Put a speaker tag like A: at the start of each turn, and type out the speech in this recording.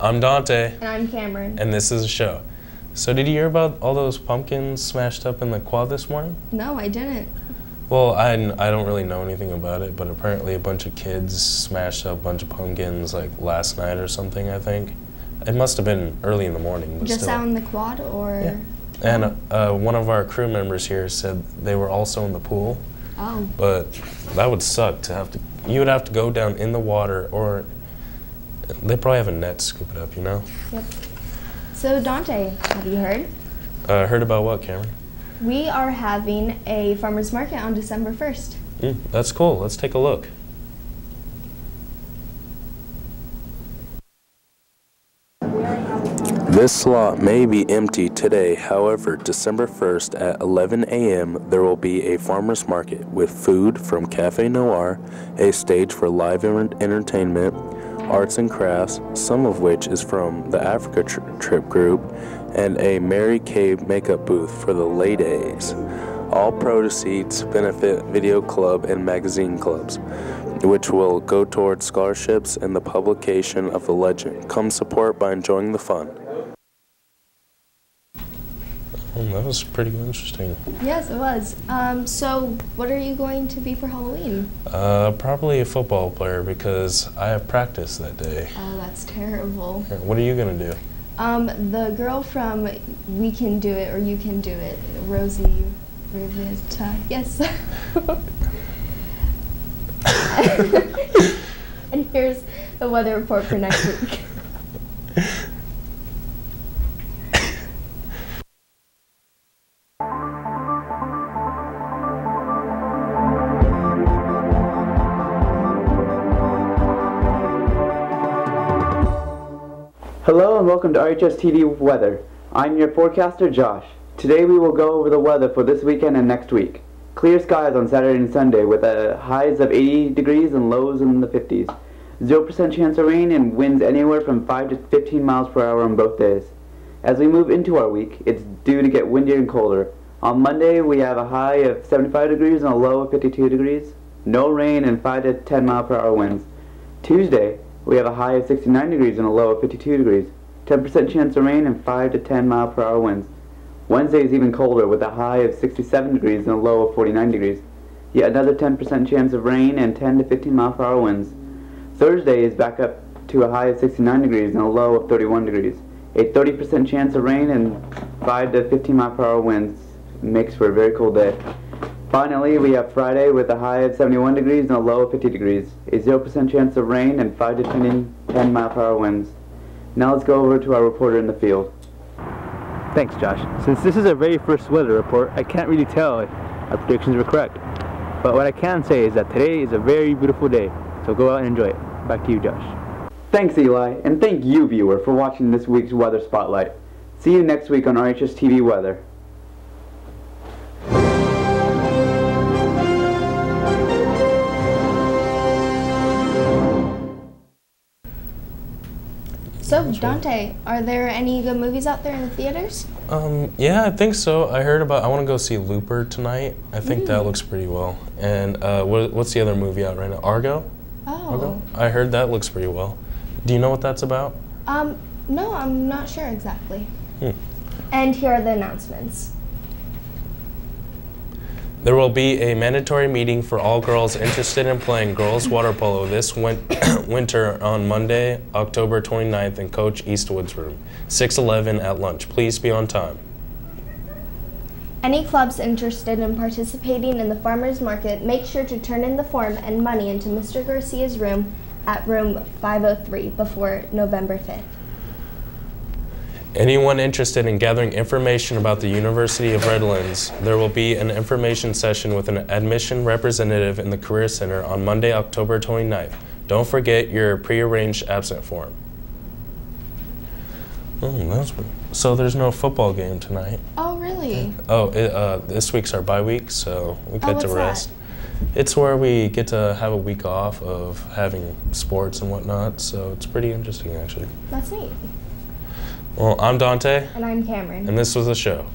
A: I'm Dante.
B: And I'm Cameron.
A: And this is a show. So did you hear about all those pumpkins smashed up in the quad this morning?
B: No, I didn't.
A: Well, I don't really know anything about it, but apparently a bunch of kids smashed up a bunch of pumpkins like last night or something, I think. It must have been early in the morning, but
B: just
A: still.
B: out in the quad, or?
A: Yeah. And one of our crew members here said they were also in the pool.
B: Oh.
A: But that would suck to have to, you would have to go down in the water, or they probably have a net to scoop it up, you know?
B: Yep. So Dante, have you heard?
A: Heard about what, Cameron?
B: We are having a farmer's market on December 1st.
A: That's cool. Let's take a look. This slot may be empty today. However, December 1st at 11 a.m. there will be a farmer's market with food from Cafe Noir, a stage for live entertainment, arts and crafts, some of which is from the Africa Trip group, and a Mary Kay makeup booth for the ladies. All proceeds benefit video club and magazine clubs, which will go towards scholarships and the publication of the legend. Come support by enjoying the fun. That was pretty interesting.
B: Yes, it was. So what are you going to be for Halloween?
A: Probably a football player because I have practice that day.
B: Oh, that's terrible.
A: What are you going to do?
B: The girl from We Can Do It, or You Can Do It, Rosie Rivita. Yes. And here's the weather report for next week.
C: Hello and welcome to rhstv Weather. I'm your forecaster, Josh. Today we will go over the weather for this weekend and next week. Clear skies on Saturday and Sunday with highs of 80 degrees and lows in the 50s. 0% chance of rain and winds anywhere from 5 to 15 miles per hour on both days. As we move into our week, it's due to get windier and colder. On Monday we have a high of 75 degrees and a low of 52 degrees. No rain and 5 to 10 mile per hour winds. Tuesday, we have a high of 69 degrees and a low of 52 degrees. 10% chance of rain and 5 to 10 mile per hour winds. Wednesday is even colder with a high of 67 degrees and a low of 49 degrees. Yet another 10% chance of rain and 10 to 15 mile per hour winds. Thursday is back up to a high of 69 degrees and a low of 31 degrees. A 30% chance of rain and 5 to 15 mile per hour winds makes for a very cold day. Finally, we have Friday with a high of 71 degrees and a low of 50 degrees. A 0% chance of rain and 5 to 10 mile per hour winds. Now let's go over to our reporter in the field.
D: Thanks, Josh. Since this is our very first weather report, I can't really tell if our predictions were correct. But what I can say is that today is a very beautiful day, so go out and enjoy it. Back to you, Josh.
C: Thanks, Eli, and thank you, viewer, for watching this week's Weather Spotlight. See you next week on rhstv Weather.
B: So, Dante, are there any good movies out there in the theaters?
A: Yeah, I think so. I want to go see Looper tonight. I think that looks pretty well. And what's the other movie out right now? Argo?
B: Oh.
A: Argo? I heard that looks pretty well. Do you know what that's about?
B: No, I'm not sure exactly. And here are the announcements.
A: There will be a mandatory meeting for all girls interested in playing girls water polo this winter on Monday, October 29th in Coach Eastwood's room, 611 at lunch. Please be on time.
B: Any clubs interested in participating in the farmers market, make sure to turn in the form and money into Mr. Garcia's room at room 503 before November 5th.
A: Anyone interested in gathering information about the University of Redlands, there will be an information session with an admission representative in the Career Center on Monday, October 29th. Don't forget your prearranged absent form. So there's no football game tonight.
B: Oh, really?
A: Oh, this week's our bye week, so we get to rest.
B: That?
A: It's where we get to have a week off of having sports and whatnot, so it's pretty interesting, actually.
B: That's neat.
A: Well, I'm Dante.
B: And I'm Cameron.
A: And this was the show.